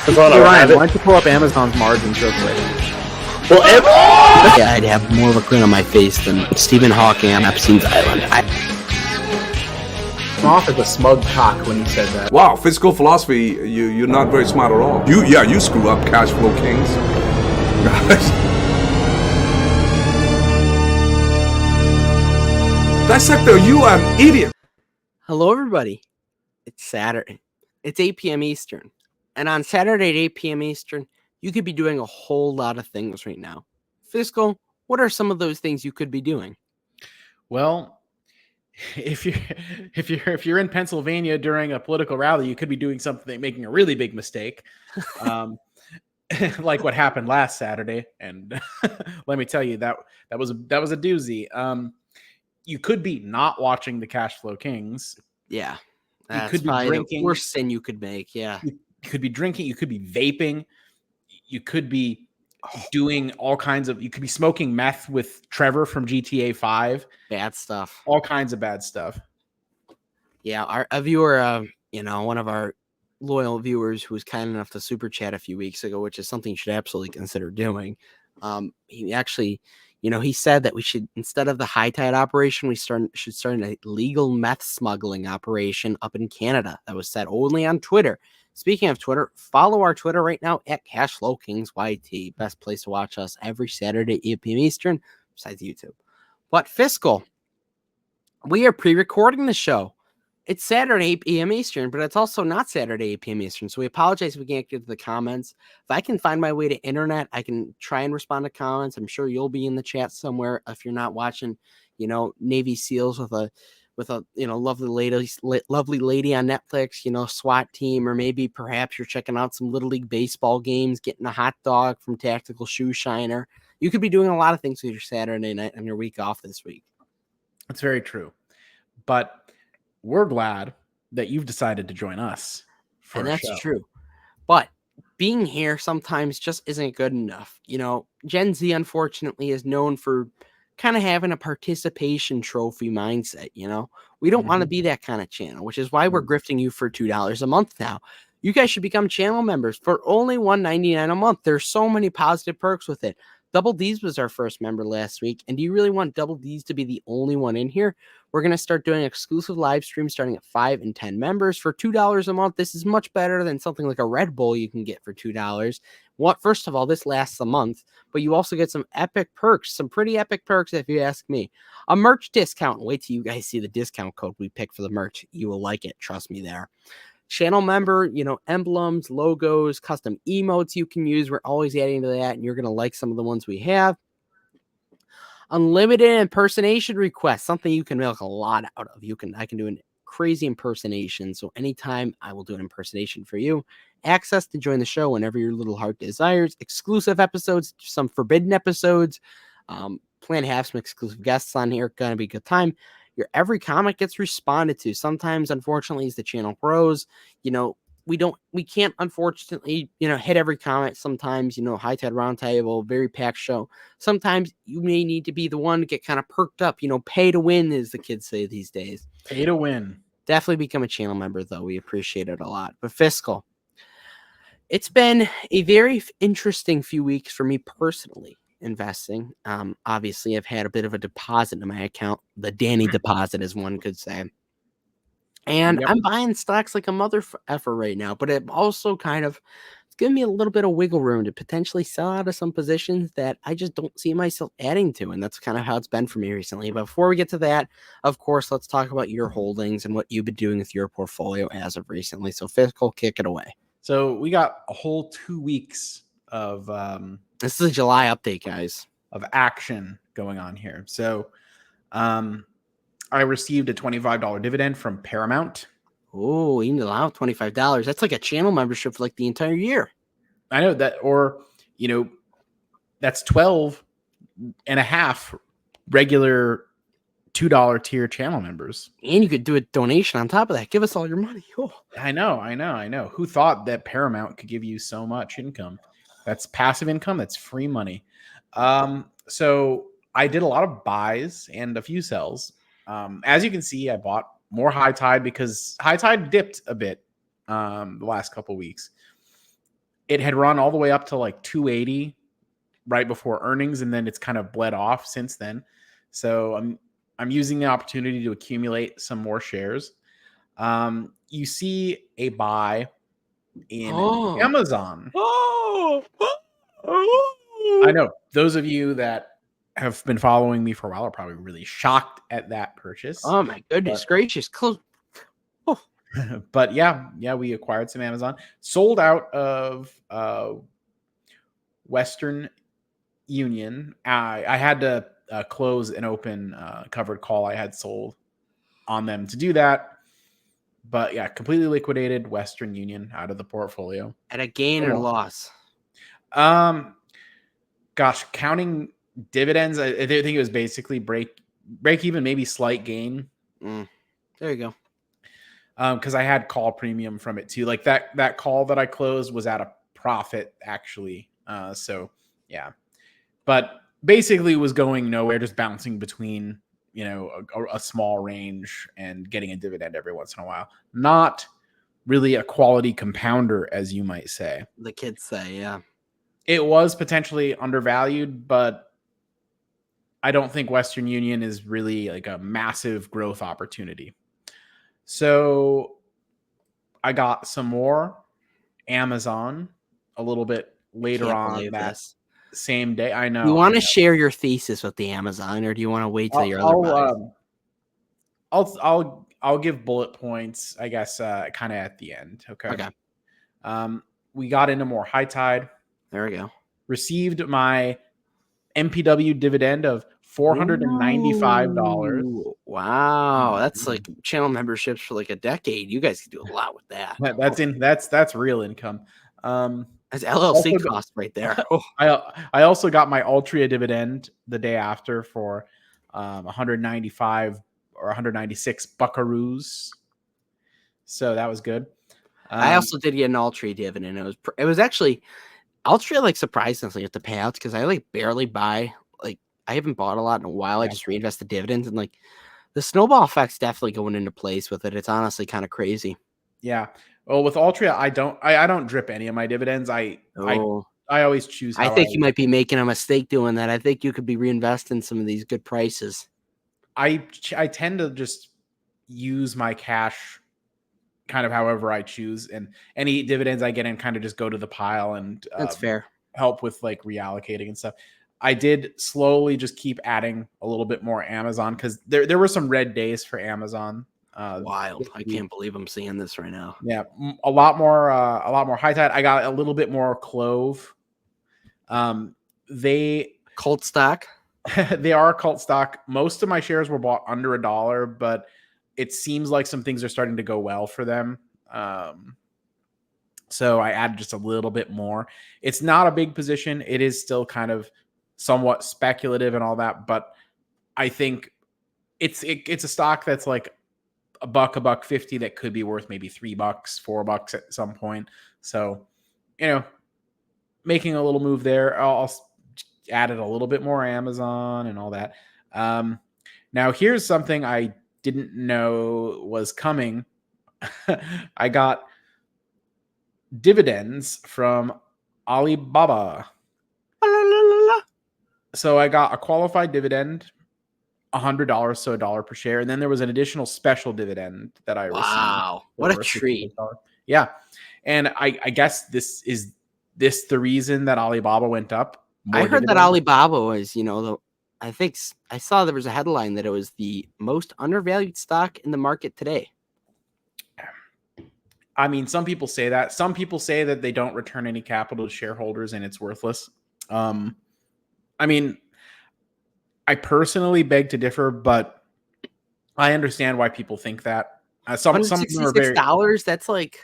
Hey Ryan, why don't you pull up Amazon's margins real quick? Well, yeah, I'd have more of a grin on my face than Stephen Hawking on Epstein's Island. I'm off as a smug cock when you said that. Wow, fiscal philosophy, you're not very smart at all. You screw up, cash flow kings. Dissector, you are an idiot. Hello, everybody. It's Saturday. It's 8 p.m. Eastern. And on Saturday at 8 p.m. Eastern, you could be doing a whole lot of things right now. Fiscal, what are some of those things you could be doing? Well, if you're in Pennsylvania during a political rally, you could be doing something, making a really big mistake, like what happened last Saturday. And let me tell you, that was a doozy. You could be not watching the Cash Flow Kings. Yeah, you could be drinking. The worst sin you could make. Yeah, you could be drinking. You could be vaping. You could be doing all kinds of. You could be smoking meth with Trevor from GTA 5. Bad stuff. All kinds of bad stuff. Yeah, a viewer, one of our loyal viewers who was kind enough to super chat a few weeks ago, which is something you should absolutely consider doing. He actually, he said that we should, instead of the high tide operation, we should start a legal meth smuggling operation up in Canada that was set only on Twitter. Speaking of Twitter, follow our Twitter right now at CashflowKingsYT. Best place to watch us every Saturday, 8 p.m. Eastern, besides YouTube. But Fiscal, we are pre-recording the show. It's Saturday, 8 p.m. Eastern, but it's also not Saturday, 8 p.m. Eastern. So we apologize if we can't get to the comments. If I can find my way to internet, I can try and respond to comments. I'm sure you'll be in the chat somewhere if you're not watching, Navy SEALs with a lovely lady on Netflix, SWAT team, or maybe perhaps you're checking out some Little League baseball games, getting a hot dog from Tactical Shoe Shiner. You could be doing a lot of things with your Saturday night and your week off this week. That's very true. But we're glad that you've decided to join us. And that's true. But being here sometimes just isn't good enough. Gen Z, unfortunately, is known for kind of having a participation trophy mindset. We don't want to be that kind of channel, which is why we're grifting you for $2 a month now. You guys should become channel members for only $1.99 a month. There's so many positive perks with it. Double D's was our first member last week. And do you really want Double D's to be the only one in here? We're going to start doing exclusive live streams starting at 5 and 10 members for $2 a month. This is much better than something like a Red Bull you can get for $2. First of all, this lasts a month, but you also get some epic perks, some pretty epic perks if you ask me. A merch discount. Wait till you guys see the discount code we pick for the merch. You will like it. Trust me there. Channel member, emblems, logos, custom emotes you can use. We're always adding to that, and you're going to like some of the ones we have. Unlimited impersonation requests, something you can make a lot out of. I can do a crazy impersonation. So anytime I will do an impersonation for you. Access to join the show whenever your little heart desires. Exclusive episodes, some forbidden episodes. Plan to have some exclusive guests on here. Gonna be a good time. Your every comment gets responded to. Sometimes, unfortunately, as the channel grows, we can't unfortunately, hit every comment. Sometimes, high tide roundtable, very packed show. Sometimes you may need to be the one to get kind of perked up, pay to win, as the kids say these days. Pay to win. Definitely become a channel member, though. We appreciate it a lot. But Fiscal, it's been a very interesting few weeks for me personally. Investing. Obviously, I've had a bit of a deposit in my account, the Danny deposit, as one could say. And I'm buying stocks like a mother effer right now, but it also it's giving me a little bit of wiggle room to potentially sell out of some positions that I just don't see myself adding to. And that's kind of how it's been for me recently. But before we get to that, of course, let's talk about your holdings and what you've been doing with your portfolio as of recently. So Fiscal, kick it away. So we got a whole 2 weeks of this is a July update, guys, of action going on here. So I received a $25 dividend from Paramount. Oh, you allow $25. That's like a channel membership for like the entire year. I know that, or that's 12 and a half regular $2 tier channel members. And you could do a donation on top of that. Give us all your money. Oh. I know. Who thought that Paramount could give you so much income? That's passive income. That's free money. So I did a lot of buys and a few sells. As you can see, I bought more high tide because high tide dipped a bit the last couple weeks. it had run all the way up to like 280 right before earnings, and then it's kind of bled off since then. So I'm using the opportunity to accumulate some more shares. You see a buy in Amazon. I know those of you that have been following me for a while are probably really shocked at that purchase. Oh my goodness gracious! Close. But yeah, we acquired some Amazon. Sold out of Western Union. I had to close an open covered call I had sold on them to do that. But yeah, completely liquidated Western Union out of the portfolio. At a gain or loss? Gosh, counting dividends, I think it was basically break even, maybe slight gain. There you go. Because I had call premium from it too. Like that call that I closed was at a profit actually. So yeah, but basically was going nowhere, just bouncing between a small range and getting a dividend every once in a while. Not really a quality compounder, as you might say. The kids say, yeah. It was potentially undervalued, but I don't think Western Union is really like a massive growth opportunity. So I got some more Amazon a little bit later on that same day. I know. You want to share your thesis with the Amazon, or do you want to wait till your other buys? I'll give bullet points, I guess, kind of at the end. Okay. We got into more high tide. There we go. Received my MPW dividend of $495. Wow, that's like channel memberships for like a decade. You guys can do a lot with that. That's real income. That's LLC cost right there. I also got my Altria dividend the day after for 195 or 196 buckaroos. So that was good. I also did get an Altria dividend. It was actually Altria like surprisingly at the payouts because I like barely buy. Like I haven't bought a lot in a while. I just reinvest the dividends, and like the snowball effect's definitely going into place with it. It's honestly kind of crazy. Yeah. Well, with Altria, I don't drip any of my dividends. I always choose. I think you might be making a mistake doing that. I think you could be reinvesting some of these good prices. I tend to just use my cash kind of however I choose, and any dividends I get in kind of just go to the pile, and that's fair. Help with like reallocating and stuff. I did slowly just keep adding a little bit more Amazon because there were some red days for Amazon. Wild! I can't believe I'm seeing this right now. Yeah, a lot more high tide. I got a little bit more Clove. They cult stock. They are cult stock. Most of my shares were bought under $1, but it seems like some things are starting to go well for them. So I added just a little bit more. It's not a big position. It is still kind of somewhat speculative and all that, but I think it's a stock that's like $1.50 that could be worth maybe $3, $4 at some point. So, making a little move there. I'll added a little bit more Amazon and all that. Now here's something I didn't know was coming. I got dividends from Alibaba. So I got a qualified dividend, $100, so $1 per share, and then there was an additional special dividend that I received. Wow, what a treat! Yeah, and I guess this is the reason that Alibaba went up. I heard that Alibaba was, I think I saw there was a headline that it was the most undervalued stock in the market today. I mean, some people say that. Some people say that they don't return any capital to shareholders and it's worthless. I mean, I personally beg to differ, but I understand why people think that. Some $166, that's like,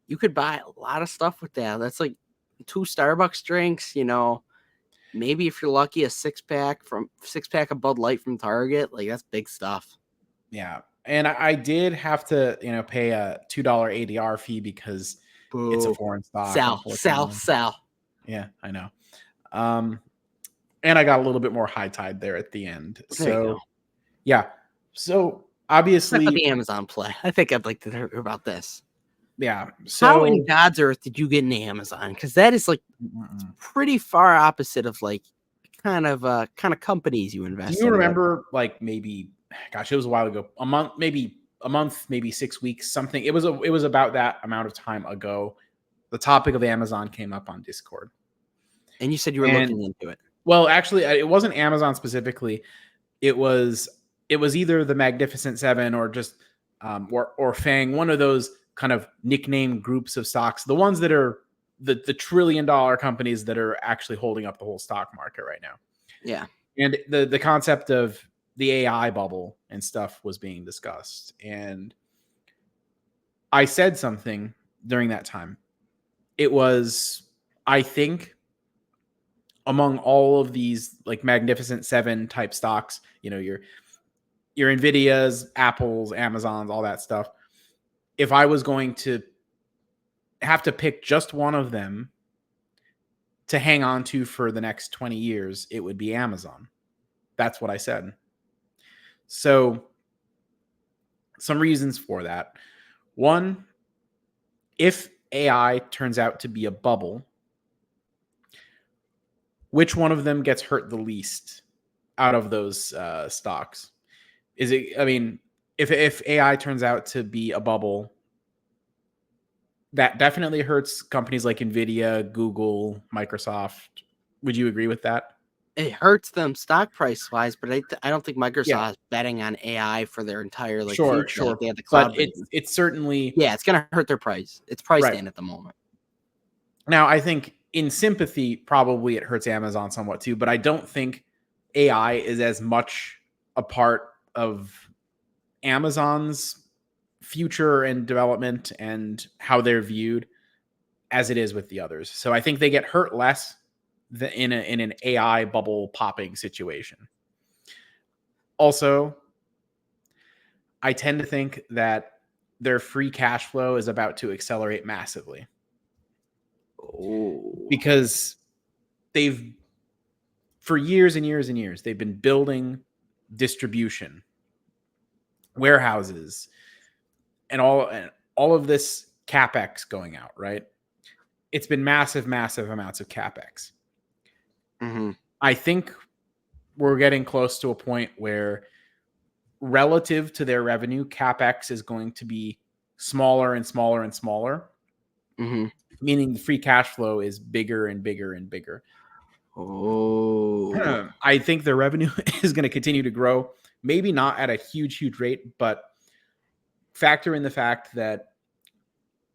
you could buy a lot of stuff with that. That's like 2 Starbucks drinks, maybe if you're lucky, a 6-pack of Bud Light from Target. Like that's big stuff. Yeah. And I did have to, pay a $2 ADR fee because it's a foreign stock. Sell. Yeah, I know. And I got a little bit more high tide there at the end. So, yeah. So obviously, the Amazon play. I think I'd like to hear about this. Yeah. How So in God's earth did you get into Amazon? Because that is like pretty far opposite of like kind of companies you do invest you in. remember like maybe, gosh, it was a while ago, a month, maybe 6 weeks, something. It was about that amount of time ago. The topic of Amazon came up on Discord. And you said you were And looking into it. well, actually, it wasn't Amazon specifically. It was either the Magnificent Seven or just or Fang, one of those kind of nickname groups of stocks, the ones that are the $1 trillion companies that are actually holding up the whole stock market right now. Yeah. And the concept of the AI bubble and stuff was being discussed. And I said something during that time. It was, I think, among all of these like Magnificent Seven type stocks, your Nvidias, Apples, Amazons, all that stuff. If I was going to have to pick just one of them to hang on to for the next 20 years, it would be Amazon. That's what I said. So, some reasons for that. One, if AI turns out to be a bubble, which one of them gets hurt the least out of those stocks? Is it, I mean, if AI turns out to be a bubble, that definitely hurts companies like Nvidia, Google, Microsoft. Would you agree with that? It hurts them stock price wise, but I don't think Microsoft Yeah. is betting on AI for their entire like Sure, future. sure. Like, they have the cloud. But it's certainly, yeah, it's gonna hurt their price. It's priced Right. in at the moment. Now, I think in sympathy, probably it hurts Amazon somewhat too, but I don't think AI is as much a part of Amazon's future and development and how they're viewed as it is with the others. So I think they get hurt less in an AI bubble popping situation. Also, I tend to think that their free cash flow is about to accelerate massively. Oh, Because they've, for years and years and years, they've been building distribution, warehouses, and all of this CapEx going out, right? It's been massive amounts of CapEx. mm-hmm. I think we're getting close to a point where relative to their revenue, CapEx is going to be smaller and smaller and smaller, Mm-hmm. meaning the free cash flow is bigger and bigger and bigger. Oh, I think their revenue is going to continue to grow, maybe not at a huge rate, but factor in the fact that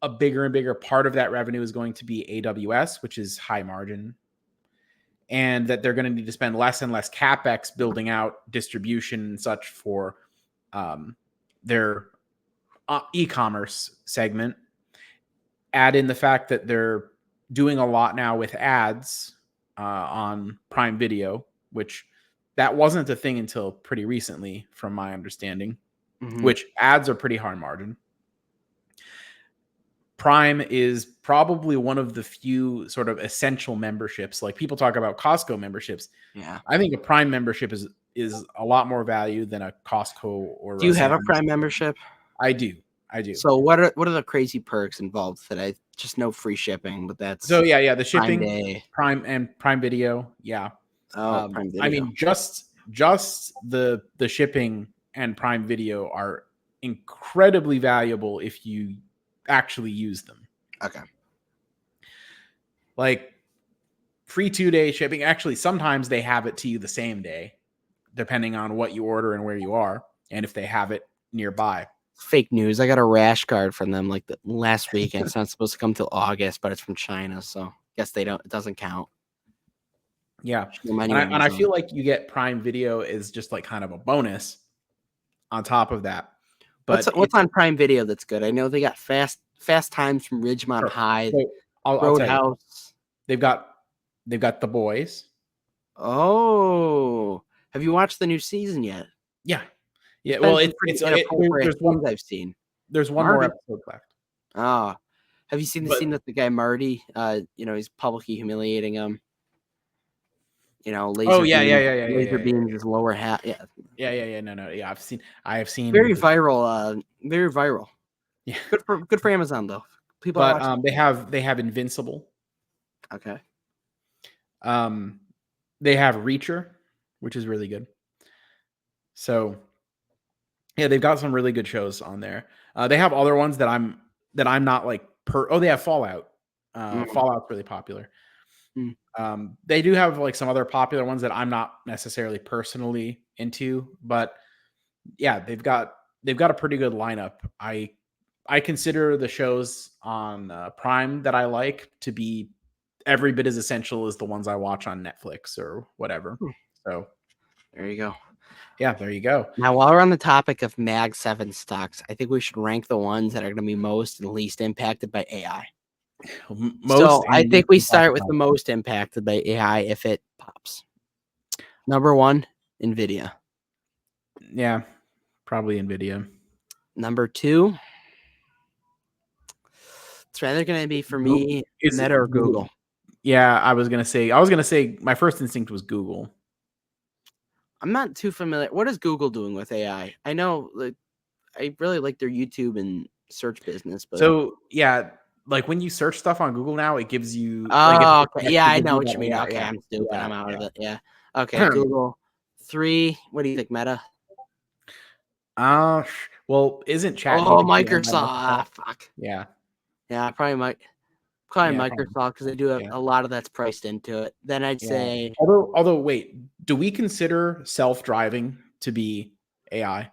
a bigger and bigger part of that revenue is going to be AWS, which is high margin, and that they're going to need to spend less and less CapEx building out distribution and such for their e-commerce segment. Add in the fact that they're doing a lot now with ads on Prime Video, which that wasn't a thing until pretty recently, from my understanding, mm-hmm. which ads are pretty high margin. Prime is probably one of the few sort of essential memberships. Like people talk about Costco memberships. Yeah. I think a Prime membership is a lot more value than a Costco or. Do you have a Prime membership? I do. So what are the crazy perks involved today? Just no free shipping, but that's so yeah, the shipping, Prime Day. Prime and Prime Video, yeah. Oh, Prime Video. I mean, just the shipping and Prime Video are incredibly valuable if you actually use them. Okay. Like free 2-day shipping. Actually, sometimes they have it to you the same day, depending on what you order and where you are, and if they have it nearby. Fake news. I got a rash guard from them like last week, and it's not supposed to come till August, but it's from China, so guess they don't. It doesn't count. Yeah, and I feel like you get Prime Video is just like kind of a bonus on top of that. But what's on Prime Video that's good? I know they got Fast Times from Ridgemont High, so I'll Roadhouse. They've got The Boys. Oh, have you watched the new season yet? Yeah. Well, there's one I've seen. There's one more episode left. Oh, have you seen the scene with the guy Marty? He's publicly humiliating him. Laser beams his lower hat. Yeah. No. Yeah, I have seen very viral. Very viral. Yeah. Good for Amazon though. People are But watching. they have Invincible. Okay. They have Reacher, which is really good. So yeah, they've got some really good shows on there. They have other ones that I'm not like they have Fallout. Mm. Fallout's really popular. Mm. They do have like some other popular ones that I'm not necessarily personally into, but yeah, they've got a pretty good lineup. I consider the shows on Prime that I like to be every bit as essential as the ones I watch on Netflix or whatever. So There you go. yeah, there you go. Now, while we're on the topic of Mag 7 stocks, I think we should rank the ones that are going to be most and least impacted by AI. So I think we start with the most impacted by AI if it pops. Number 1, NVIDIA. Yeah, probably NVIDIA. Number 2, it's either going to be for me Meta or Google. Yeah, I was gonna say my first instinct was Google. I'm not too familiar. What is Google doing with AI? I know, like, I really like their YouTube and search business, but So yeah, like when you search stuff on Google now, it gives you oh, okay. Yeah, I know what you mean. AI, Okay, I'm stupid. yeah, I'm out of yeah. it. Yeah. Okay, Google. 3. What do you think, Meta? Well, isn't ChatGPT Oh, on Microsoft. Fuck. Yeah. Yeah, probably Yeah, Microsoft because they do have yeah. a lot of that's priced into it. Then I'd Yeah. say, Although wait, do we consider self-driving to be AI?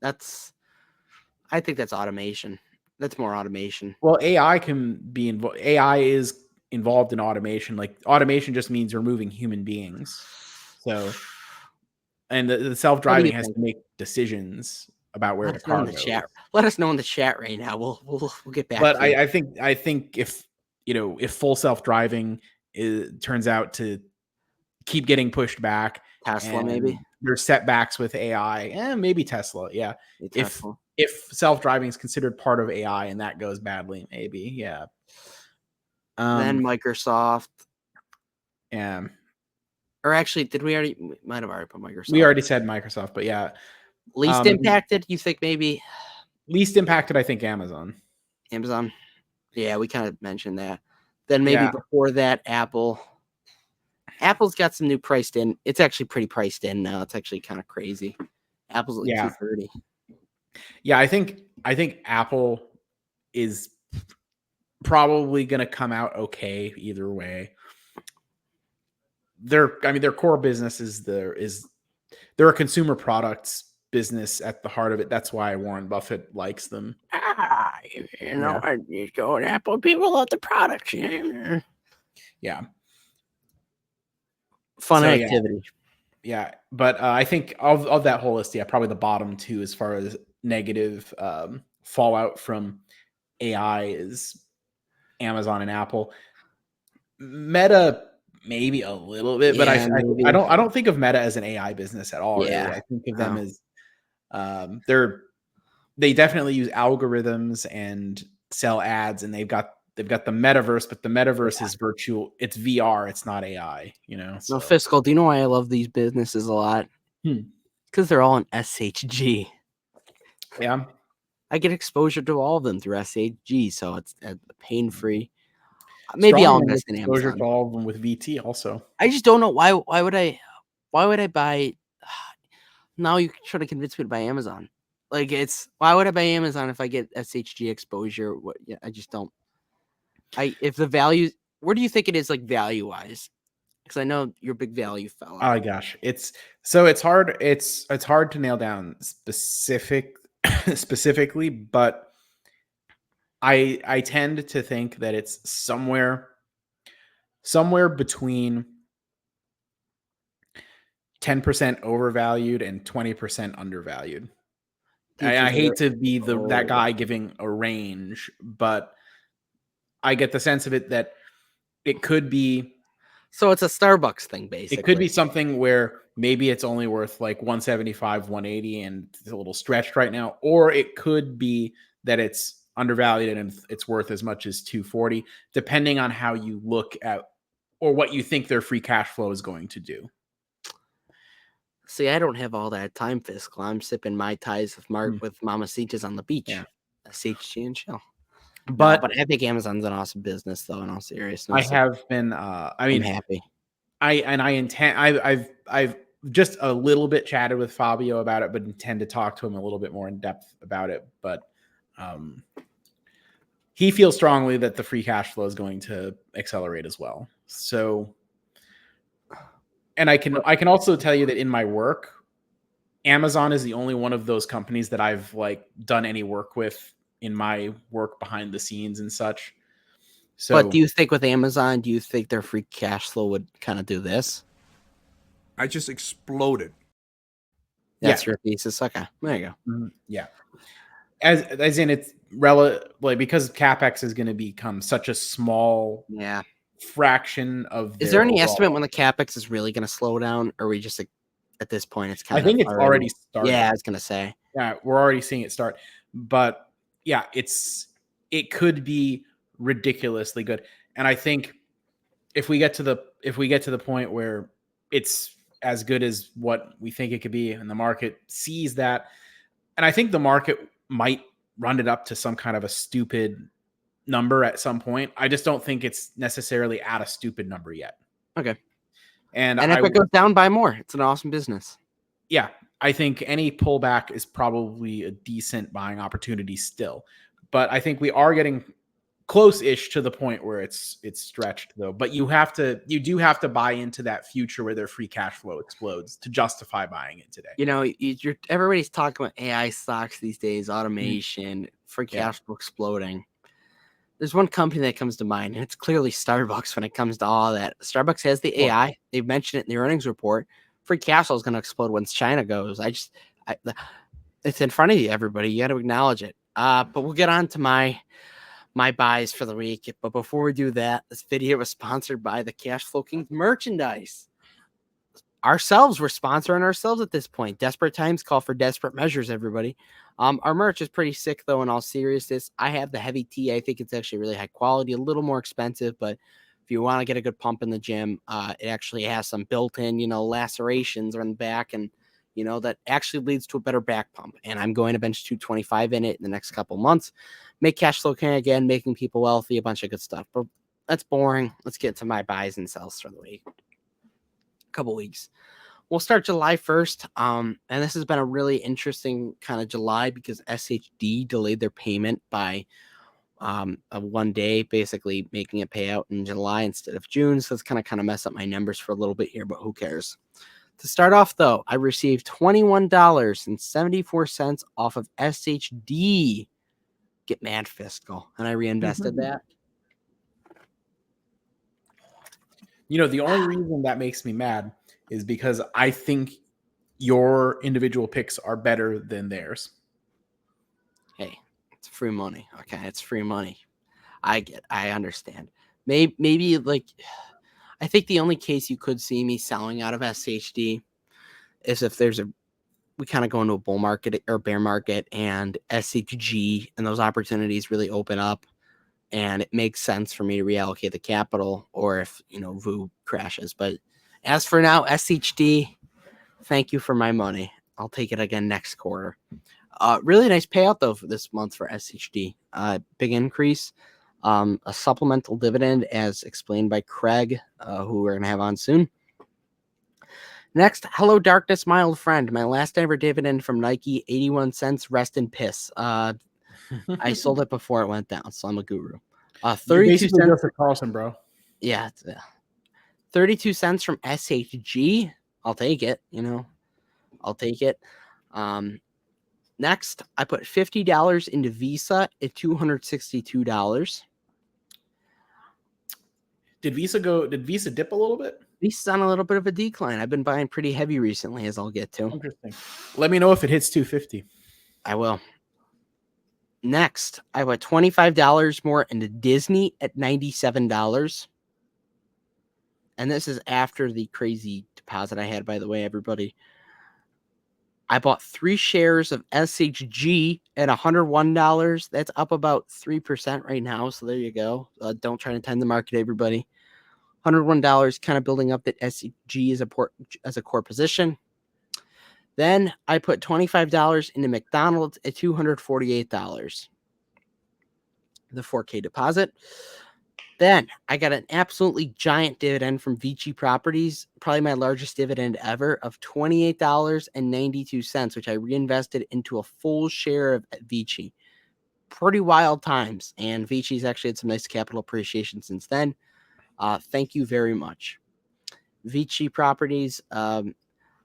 I think that's automation. That's more automation. Well, AI can be involved. AI is involved in automation. Like automation just means removing human beings. So, and the What do you self-driving has think? to make decisions about where Let the us know in car the goes. chat. Let us know in the chat right now. We'll get back But to you. I think if if full self-driving turns out to keep getting pushed back Tesla, and maybe. there's setbacks with AI, maybe Tesla. Yeah. Tesla. If self-driving is considered part of AI and that goes badly, maybe. Yeah. Then Microsoft. Yeah. Or actually, we might have already put Microsoft. We already said Microsoft, but yeah. Least impacted, you think maybe? Least impacted, I think Amazon. Amazon. Yeah, we kind of mentioned that. Then maybe before that, Apple. Apple's got some new priced in. It's actually pretty priced in now. It's actually kind of crazy. Apple's like $230. Yeah, I think Apple is probably going to come out okay either way. Their core business is they're a consumer products business at the heart of it. That's why Warren Buffett likes them. You go to Apple, people love the products. Yeah. Fun activity. Yeah. But I think of that whole list, probably the bottom 2 as far as negative fallout from AI is Amazon and Apple. Meta maybe a little bit, but I don't think of Meta as an AI business at all. Yeah. Really. I think of them as they definitely use algorithms and sell ads, and they've got the metaverse, but the metaverse is virtual. It's VR. It's not AI. So. No, Fiscal. Do you know why I love these businesses a lot? Because they're all in SHG. Yeah. I get exposure to all of them through SHG, so it's pain-free. Maybe I'll invest in exposure Amazon. to all of them with VT also. I just don't know why would I buy? Now you're trying to convince me to buy Amazon. Like why would I buy Amazon if I get SHG exposure? I just don't. If the value, where do you think it is like value wise? Because I know you're a big value fella. Oh gosh, it's hard. It's hard to nail down specifically, but I tend to think that it's somewhere between 10% overvalued and 20% undervalued. I hate to be that guy giving a range, but I get the sense of it that it could be. So it's a Starbucks thing, basically. It could be something where maybe it's only worth like 175, 180, and it's a little stretched right now, or it could be that it's undervalued and it's worth as much as 240, depending on how you look at or what you think their free cash flow is going to do. See, I don't have all that time, Fiscal. I'm sipping Mai Tais with Mamacitas on the beach. Yeah. SHG and chill. But, but I think Amazon's an awesome business, though. In all seriousness, I have been. I'm happy. I've just a little bit chatted with Fabio about it, but intend to talk to him a little bit more in depth about it. But he feels strongly that the free cash flow is going to accelerate as well. So, and I can also tell you that in my work, Amazon is the only one of those companies that I've like done any work with in my work behind the scenes and such. So, But do you think with Amazon, do you think their free cash flow would kind of do this? I just exploded. That's your thesis. Okay, there you go. Yeah, as in it's like because CapEx is going to become such a small fraction of. Is there any estimate when the CapEx is really going to slow down, or are we just like, at this point it's kind of? I think it's already started. Yeah, I was going to say. Yeah, we're already seeing it start, but yeah, it could be ridiculously good, and I think if we get to the point where it's as good as what we think it could be, and the market sees that, and I think the market might run it up to some kind of a stupid number at some point. I just don't think it's necessarily at a stupid number yet. Okay. And if it goes down by more, it's an awesome business. Yeah. I think any pullback is probably a decent buying opportunity still. But I think we are getting close-ish to the point where it's stretched though. But you do have to buy into that future where their free cash flow explodes to justify buying it today. You know, everybody's talking about AI stocks these days, automation, free cash flow exploding. There's one company that comes to mind, and it's clearly Starbucks when it comes to all that. Starbucks has the AI. They've mentioned it in the earnings report. Free cash flow is going to explode once China goes. It's in front of you, everybody. You got to acknowledge it. But we'll get on to my buys for the week. But before we do that, this video was sponsored by the Cash Flow Kings merchandise. We're sponsoring ourselves at this point. Desperate times call for desperate measures, everybody. Our merch is pretty sick, though, in all seriousness. I have the heavy tee. I think it's actually really high quality, a little more expensive, but if you want to get a good pump in the gym, it actually has some built-in, lacerations on the back, and, that actually leads to a better back pump. And I'm going to bench 225 in it in the next couple months. Make cash flow king again, making people wealthy, a bunch of good stuff. But that's boring. Let's get to my buys and sells for the week. Couple weeks. We'll start July 1st. And this has been a really interesting kind of July because SHD delayed their payment by a 1 day, basically making it pay out in July instead of June. So it's kind of mess up my numbers for a little bit here, but who cares? To start off, though, I received $21.74 off of SHD. Get mad, Fiscal. And I reinvested that. The only reason that makes me mad is because I think your individual picks are better than theirs. Hey, it's free money. Okay, it's free money. I understand. Maybe like, I think the only case you could see me selling out of SHD is if we kind of go into a bull market or bear market and SHG and those opportunities really open up. And it makes sense for me to reallocate the capital, or if, VU crashes. But as for now, SHD, thank you for my money. I'll take it again next quarter. Really nice payout, though, for this month for SHD. Big increase. A supplemental dividend, as explained by Craig, who we're going to have on soon. Next, hello, darkness, my old friend. My last ever dividend from Nike, 81 cents, rest in piss. I sold it before it went down, so I'm a guru. 32 cents for Carlson, bro. Yeah, 32 cents from SHG. I'll take it. I'll take it. Next, I put $50 into Visa at $262. Did Visa dip a little bit? Visa's on a little bit of a decline. I've been buying pretty heavy recently, as I'll get to. Interesting. Let me know if it hits 250. I will. Next, I put $25 more into Disney at $97. And this is after the crazy deposit I had, by the way, everybody. I bought 3 shares of SHG at $101. That's up about 3% right now. So there you go. Don't try to time the market, everybody. $101, kind of building up that SHG as a core position. Then I put $25 into McDonald's at $248. the 4K deposit. Then I got an absolutely giant dividend from Vici Properties, probably my largest dividend ever of $28.92, which I reinvested into a full share of Vici. Pretty wild times. And Vici's actually had some nice capital appreciation since then. Thank you very much. Vici Properties,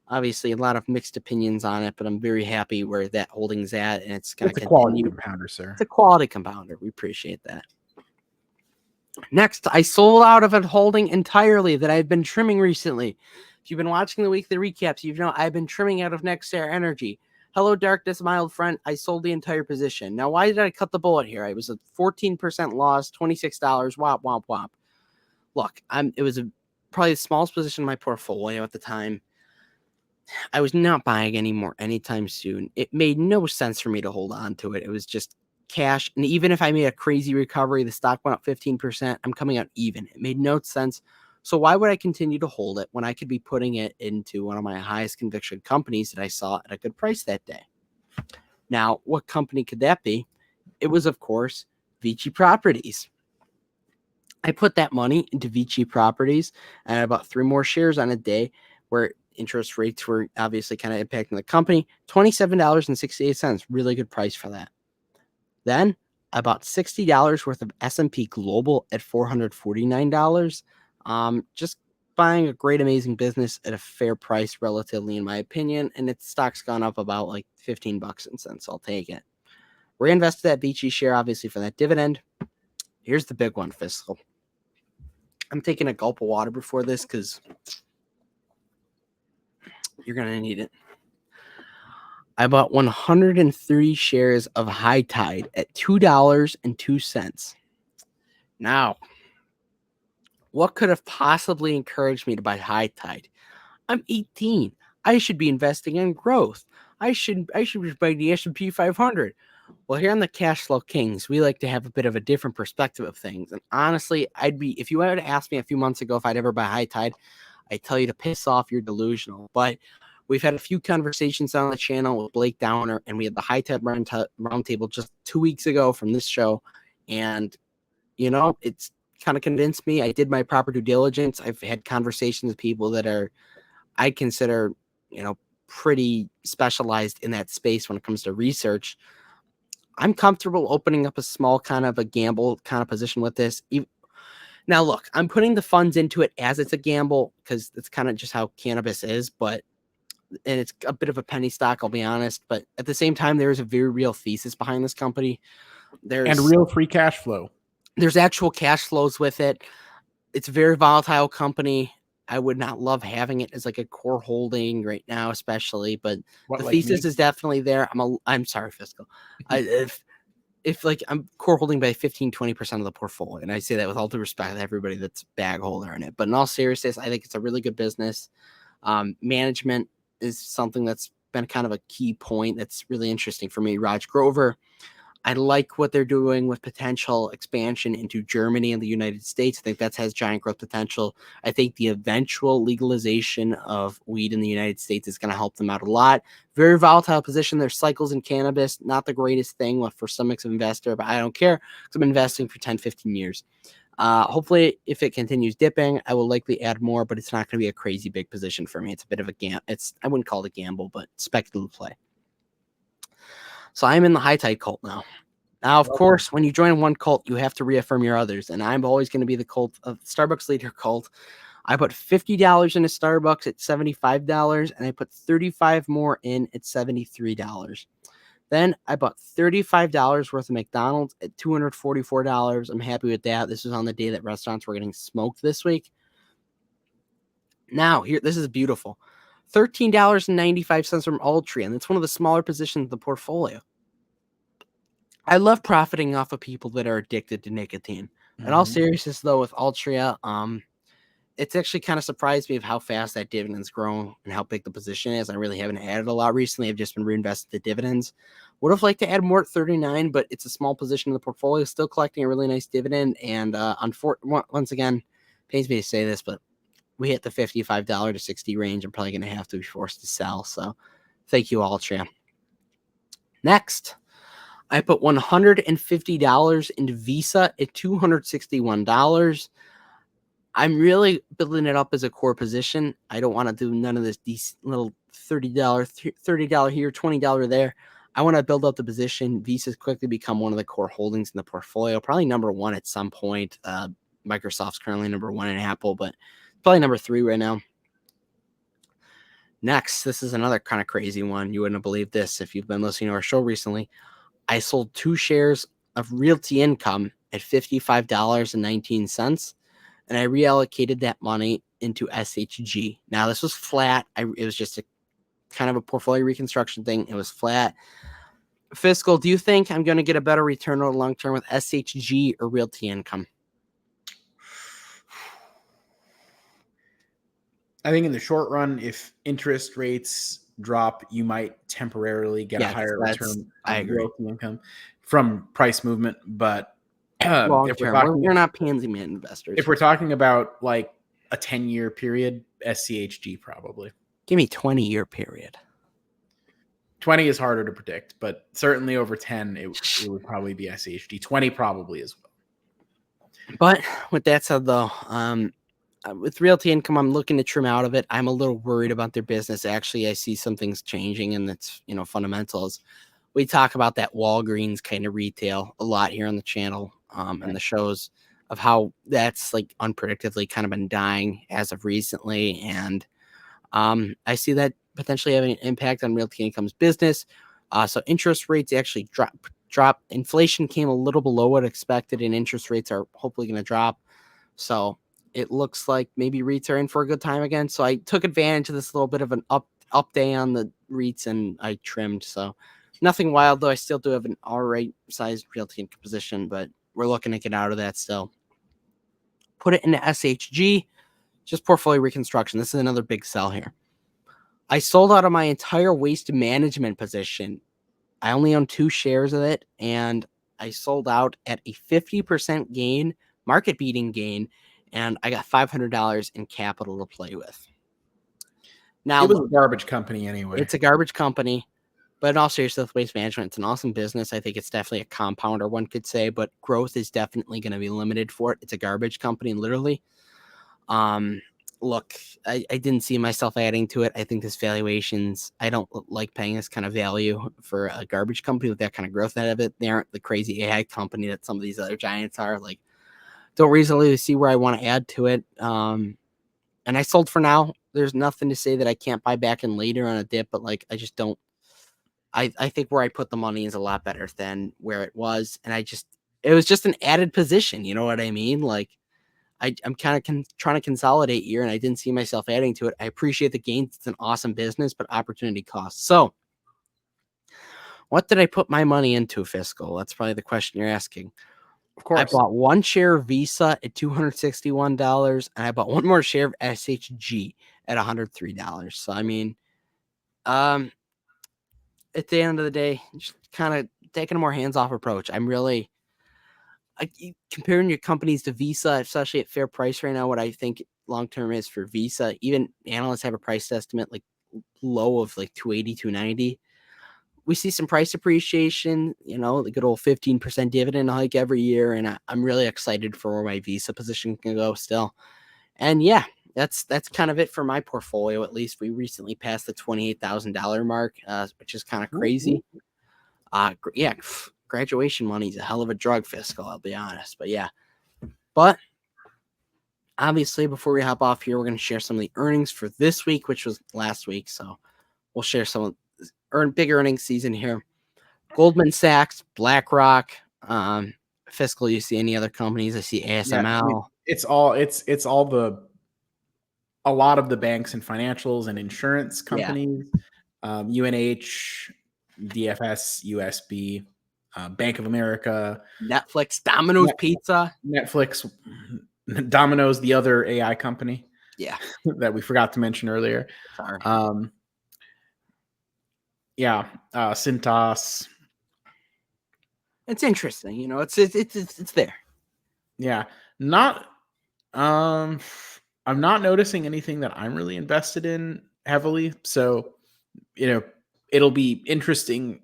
obviously a lot of mixed opinions on it, but I'm very happy where that holding's at, and it's going to It's a quality continue. compounder, sir. It's a quality compounder. We appreciate that. Next, I sold out of a holding entirely that I've been trimming recently. If you've been watching the weekly recaps, you know I've been trimming out of Nextera Energy. Hello, darkness, my old friend. I sold the entire position. Now, why did I cut the bullet here? It was a 14% loss, $26. Wop, wop, wop. Look, it was probably the smallest position in my portfolio at the time. I was not buying anymore anytime soon. It made no sense for me to hold on to it. It was just cash. And even if I made a crazy recovery, the stock went up 15%, I'm coming out even. It made no sense. So why would I continue to hold it when I could be putting it into one of my highest conviction companies that I saw at a good price that day? Now, what company could that be? It was, of course, Vici Properties. I put that money into Vici Properties, and I bought 3 more shares on a day where interest rates were obviously kind of impacting the company. $27.68, really good price for that. Then I bought $60 worth of S&P Global at $449. Just buying a great, amazing business at a fair price, relatively, in my opinion. And its stock's gone up about like 15 bucks and cents. I'll take it. Reinvested that Vici share, obviously, for that dividend. Here's the big one, Fiscal. I'm taking a gulp of water before this because you're going to need it. I bought 103 shares of High Tide at $2.02. Now, what could have possibly encouraged me to buy High Tide? I'm 18. I should be investing in growth. I should be buying the S&P 500. Well, here on the Cash Flow Kings, we like to have a bit of a different perspective of things. And honestly, if you had asked me a few months ago if I'd ever buy High Tide, I'd tell you to piss off, you're delusional. But we've had a few conversations on the channel with Blake Downer, and we had the High Tide roundtable just 2 weeks ago from this show. And, it's kind of convinced me. I did my proper due diligence. I've had conversations with people that I consider, pretty specialized in that space when it comes to research. I'm comfortable opening up a small kind of a gamble kind of position with this. Now, look, I'm putting the funds into it as it's a gamble because it's kind of just how cannabis is, and it's a bit of a penny stock, I'll be honest. But at the same time, there is a very real thesis behind this company. And real free cash flow. There's actual cash flows with it. It's a very volatile company. I would not love having it as like a core holding right now, especially, but the thesis is definitely there. I'm sorry, Fiscal. If I'm core holding by 15-20% of the portfolio, and I say that with all due respect to everybody that's bag holder in it, but in all seriousness, I think it's a really good business. Management is something that's been kind of a key point that's really interesting for me. Raj Grover, I like what they're doing with potential expansion into Germany and the United States. I think that has giant growth potential. I think the eventual legalization of weed in the United States is going to help them out a lot. Very volatile position. There's cycles in cannabis. Not the greatest thing for some mix of investor, but I don't care because I'm investing for 10, 15 years. Hopefully, if it continues dipping, I will likely add more, but it's not going to be a crazy big position for me. It's a bit of a gamble. I wouldn't call it a gamble, but speculative play. So I'm in the High Tide cult now. Now, of course, when you join one cult, you have to reaffirm your others. And I'm always going to be the cult of Starbucks leader cult. I put $50 into Starbucks at $75, and I put $35 more in at $73. Then I bought $35 worth of McDonald's at $244. I'm happy with that. This was on the day that restaurants were getting smoked this week. Now, this is beautiful. $13.95 from Altria, and it's one of the smaller positions of the portfolio. I love profiting off of people that are addicted to nicotine. In all seriousness, though, with Altria, it's actually kind of surprised me of how fast that dividend's grown and how big the position is. I really haven't added a lot recently. I've just been reinvesting the dividends. Would have liked to add more at 39, but it's a small position in the portfolio, still collecting a really nice dividend. And once again, pains me to say this, but we hit the $55 to $60 range. I'm probably going to have to be forced to sell. So thank you, Altria. Next, I put $150 into Visa at $261. I'm really building it up as a core position. I don't want to do none of these little $30 here, $20 there. I want to build up the position. Visa's quickly become one of the core holdings in the portfolio, probably number one at some point. Microsoft's currently number one in Apple, but probably number three right now. Next, this is another kind of crazy one. You wouldn't believe this if you've been listening to our show recently. I sold 2 shares of Realty Income at $55.19, and I reallocated that money into SHG. Now, this was flat. It was just a kind of a portfolio reconstruction thing. It was flat. Fiscal, do you think I'm going to get a better return over the long term with SHG or Realty Income? I think in the short run, if interest rates drop, you might temporarily get a higher return on Realty Income from price movement. But if we're not pansy man investors. If we're talking about like a 10-year period, SCHG probably. Give me 20-year period. 20 is harder to predict, but certainly over 10, it would probably be SCHG. 20 probably as well. But with that said, though, with Realty Income, I'm looking to trim out of it. I'm a little worried about their business. Actually, I see some things changing, and that's, fundamentals. We talk about that Walgreens kind of retail a lot here on the channel and the shows of how that's like unpredictably kind of been dying as of recently. And I see that potentially having an impact on Realty Income's business. So interest rates actually drop. Inflation came a little below what expected, and interest rates are hopefully going to drop. So it looks like maybe REITs are in for a good time again. So I took advantage of this little bit of an up day on the REITs, and I trimmed. So nothing wild, though. I still do have an all right sized Realty Income position, but we're looking to get out of that still. Put it into SHG, just portfolio reconstruction. This is another big sell here. I sold out of my entire waste management position. I only own 2 shares of it, and I sold out at a 50% gain, market beating gain, and I got $500 in capital to play with. Now, it was a garbage company anyway. It's a garbage company, but in all seriousness, waste management, it's an awesome business. I think it's definitely a compounder, one could say, but growth is definitely going to be limited for it. It's a garbage company, literally. Look, I didn't see myself adding to it. I think this valuations, I don't like paying this kind of value for a garbage company with that kind of growth out of it. They aren't the crazy AI company that some of these other giants are. Like, don't reasonably see where I want to add to it. And I sold for now. There's nothing to say that I can't buy back in later on a dip, but like, I just don't. I think where I put the money is a lot better than where it was. And it was just an added position. You know what I mean? Like, I'm kind of trying to consolidate here, and I didn't see myself adding to it. I appreciate the gains. It's an awesome business, but opportunity costs. So what did I put my money into, Fiscal? That's probably the question you're asking. Of course. I bought 1 share of Visa at $261, and I bought 1 more share of SHG at $103. So, I mean, at the end of the day, just kind of taking a more hands-off approach. I'm really comparing your companies to Visa, especially at fair price right now. What I think long-term is for Visa, even analysts have a price estimate like low of like 280, 290. We see some price appreciation, the good old 15% dividend hike every year. And I'm really excited for where my Visa position can go still. And yeah, that's kind of it for my portfolio. At least we recently passed the $28,000 mark, which is kind of crazy. Yeah, graduation money is a hell of a drug, Fiscal, I'll be honest. But yeah, but obviously before we hop off here, we're going to share some of the earnings for this week, which was last week. So we'll share some of big earnings season here. Goldman Sachs, BlackRock, Fiscal. You see any other companies? I see ASML. Yeah, I mean, it's a lot of the banks and financials and insurance companies, UNH, DFS, USB, Bank of America, Netflix, Domino's Pizza, Netflix, Domino's, the other AI company. Yeah, that we forgot to mention earlier. Sorry. Cintas. It's interesting, it's there. Yeah, I'm not noticing anything that I'm really invested in heavily. So, it'll be interesting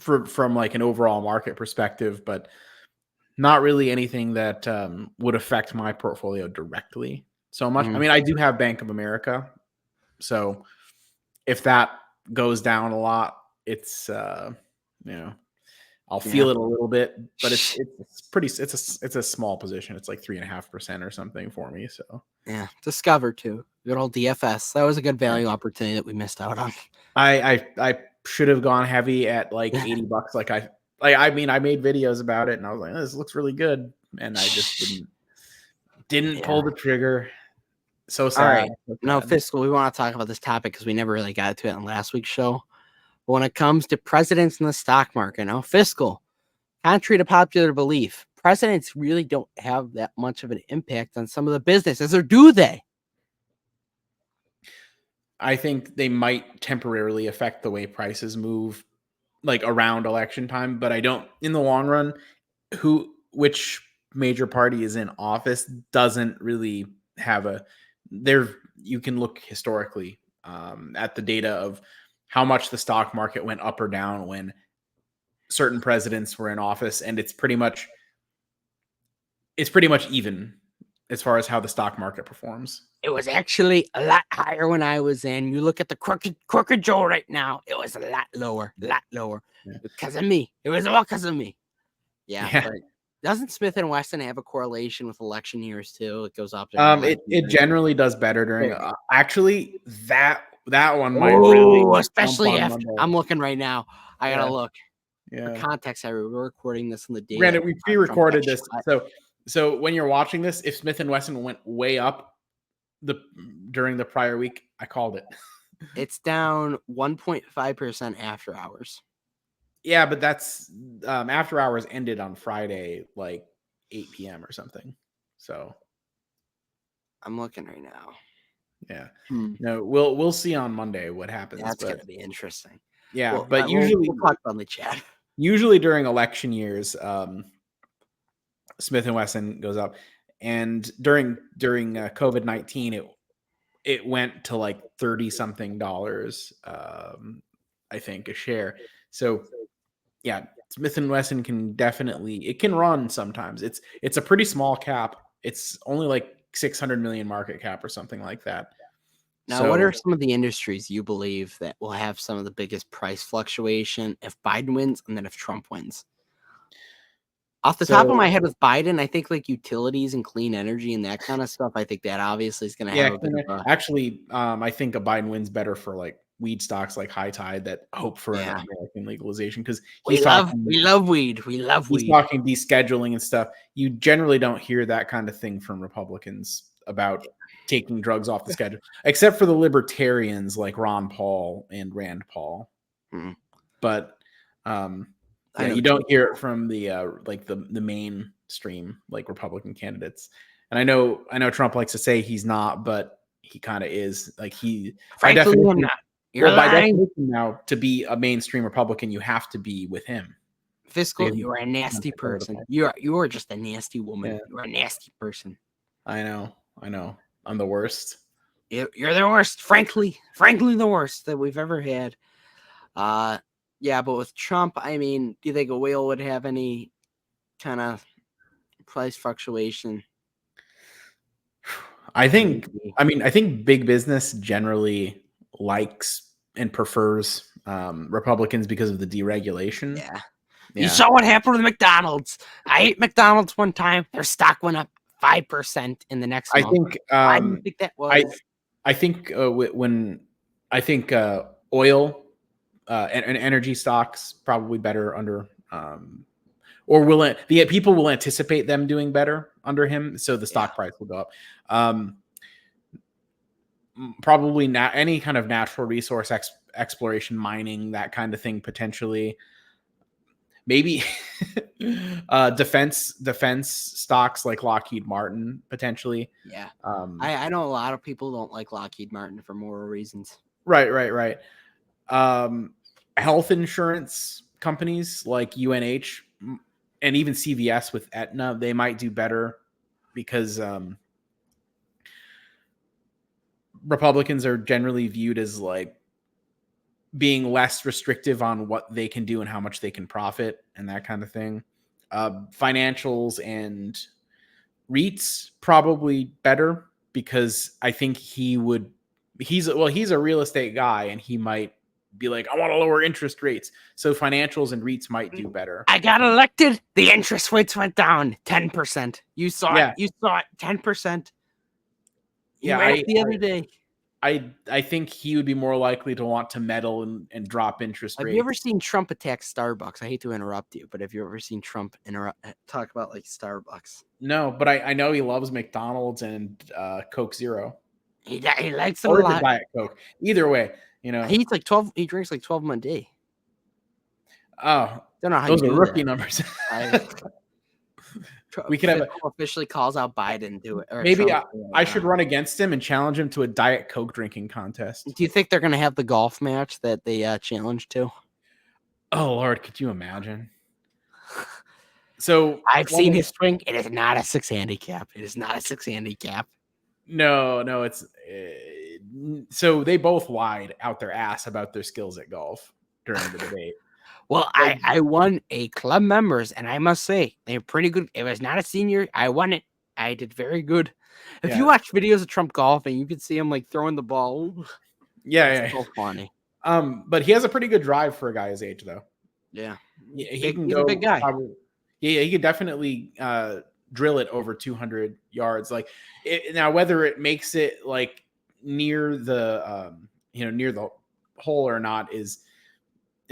from like an overall market perspective, but not really anything that would affect my portfolio directly so much. I mean, I do have Bank of America, so if that goes down a lot, it's I'll feel it a little bit, but it's a small position. It's like 3.5% or something for me. So yeah, Discover too. Good old DFS. That was a good value opportunity that we missed out on. I should have gone heavy at like $80. I mean, I made videos about it and I was like, this looks really good, and I just didn't pull the trigger. So sad. All right. So No, sad. Fiscal, we want to talk about this topic because we never really got to it in last week's show. But when it comes to presidents in the stock market, now Fiscal, contrary to popular belief, presidents really don't have that much of an impact on some of the businesses, or do they? I think they might temporarily affect the way prices move, like around election time, but I don't, in the long run, which major party is in office doesn't really have you can look historically at the data of how much the stock market went up or down when certain presidents were in office, and it's pretty much even as far as how the stock market performs. It was actually a lot higher when I was in. You look at the crooked Joe right now, it was a lot lower. Yeah. Because of me. It was all because of me. Yeah. But doesn't Smith and Wesson have a correlation with election years too? It goes up. It generally does better during. Actually, that one might really, especially after I'm looking right now. I gotta look. Yeah. For context, we're recording this in the day. Granted, we pre-recorded this, so when you're watching this, if Smith and Wesson went way up during the prior week, I called it. It's down 1.5% after hours. Yeah, but that's after hours ended on Friday, like 8 p.m. or something. So I'm looking right now. Yeah. No, we'll see on Monday what happens. That's gonna be interesting. Yeah, well, but usually we'll talk on the chat. Usually during election years, Smith and Wesson goes up, and during COVID-19, it went to like $30-something, I think, a share. So yeah, Smith and Wesson can run sometimes. It's a pretty small cap. It's only like 600 million market cap or something like that. Now, what are some of the industries you believe that will have some of the biggest price fluctuation if Biden wins and then if Trump wins? Off the top of my head with Biden, I think like utilities and clean energy and that kind of stuff. I think that obviously is going to have a bit of a... Actually, I think a Biden wins better for like weed stocks like High Tide that hope for an American legalization, because we love weed. We love weed. He's talking descheduling and stuff. You generally don't hear that kind of thing from Republicans about taking drugs off the schedule, except for the libertarians like Ron Paul and Rand Paul. But you don't hear it from the like the mainstream like Republican candidates. And I know Trump likes to say he's not, but he kind of is. Like by definition, now to be a mainstream Republican, you have to be with him. Fiscal, you are a nasty person. You are just a nasty woman. Yeah. You are a nasty person. I know. I'm the worst. You're the worst. Frankly, the worst that we've ever had. Yeah, but with Trump, I mean, do you think oil would have any kind of price fluctuation? I think big business generally likes and prefers Republicans because of the deregulation. Yeah. You saw what happened with McDonald's. I ate McDonald's one time. Their stock went up 5% in the next month. I think that was. I think oil and energy stocks probably better under, people will anticipate them doing better under him, so the stock price will go up. Probably not any kind of natural resource exploration, mining, that kind of thing, potentially. Maybe defense stocks like Lockheed Martin, potentially. Yeah. I know a lot of people don't like Lockheed Martin for moral reasons. Right. Health insurance companies like UNH and even CVS with Aetna, they might do better because Republicans are generally viewed as like being less restrictive on what they can do and how much they can profit and that kind of thing. Financials and REITs probably better, because I think he's a real estate guy, and he might be like, I want to lower interest rates. So financials and REITs might do better. I got elected. The interest rates went down 10%. You saw it. You saw it. 10%. The other day. I think he would be more likely to want to meddle and drop interest rates. Have you ever seen Trump attack Starbucks? I hate to interrupt you, but have you ever seen Trump talk about like Starbucks? No, but I know he loves McDonald's and Coke Zero. He likes them a Or lot. the Diet Coke. Either way, you know. He eats like 12. He drinks like 12 a day. Oh, don't know how those you are do rookie that. numbers. We could have officially calls out Biden do it. Maybe I should run against him and challenge him to a Diet Coke drinking contest. Do you think they're going to have the golf match that they challenged to? Oh Lord, could you imagine? So I've seen his swing. It is not a 6 handicap. It is not a 6 handicap. No, it's so they both lied out their ass about their skills at golf during the debate. Well, I won a club members, and I must say they're pretty good. It was not a senior. I won it. I did very good. If you watch videos of Trump golfing, you can see him like throwing the ball. Yeah, so funny. But he has a pretty good drive for a guy his age, though. Yeah, he's a big guy. He could definitely drill it over 200 yards. Like now, whether it makes it like near the near the hole or not is.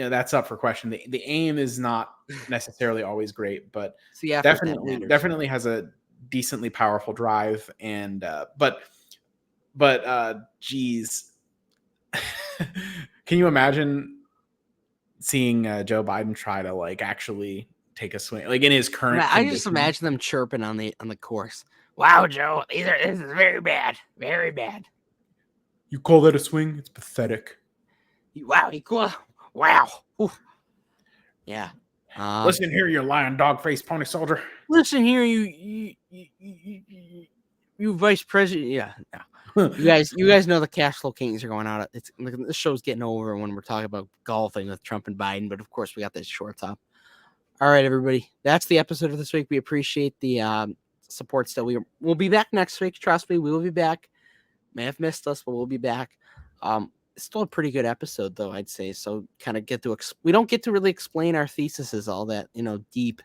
That's up for question. The aim is not necessarily always great, but definitely has a decently powerful drive. And but geez, can you imagine seeing Joe Biden try to like actually take a swing, like in his current? I just imagine them chirping on the course. Wow, Joe, this is very bad, very bad. You call that a swing? It's pathetic. Wow, he cool. Wow. Oof. Yeah. Listen here, you lying dog-faced pony soldier. Listen here, you vice president. Yeah. You guys know the cash flow kings are going out. It's this show's getting over when we're talking about golfing with Trump and Biden, but of course we got this short top. All right, everybody. That's the episode of this week. We appreciate the support still. We'll be back next week. Trust me, we will be back. May have missed us, but we'll be back. Still a pretty good episode, though, I'd say. So kind of we don't get to really explain our theses all that, deep.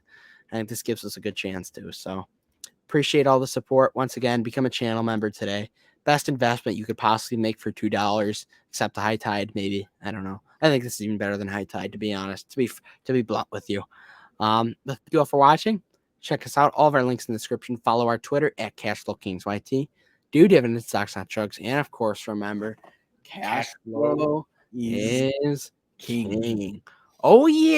I think this gives us a good chance to. So appreciate all the support. Once again, become a channel member today. Best investment you could possibly make for $2, except the High Tide, maybe. I don't know. I think this is even better than High Tide, to be honest, to be blunt with you. Thank you all for watching. Check us out. All of our links in the description. Follow our Twitter at CashflowKingsYT. Do dividends, stocks, not drugs. And, of course, remember, cash flow is king. Oh, yeah.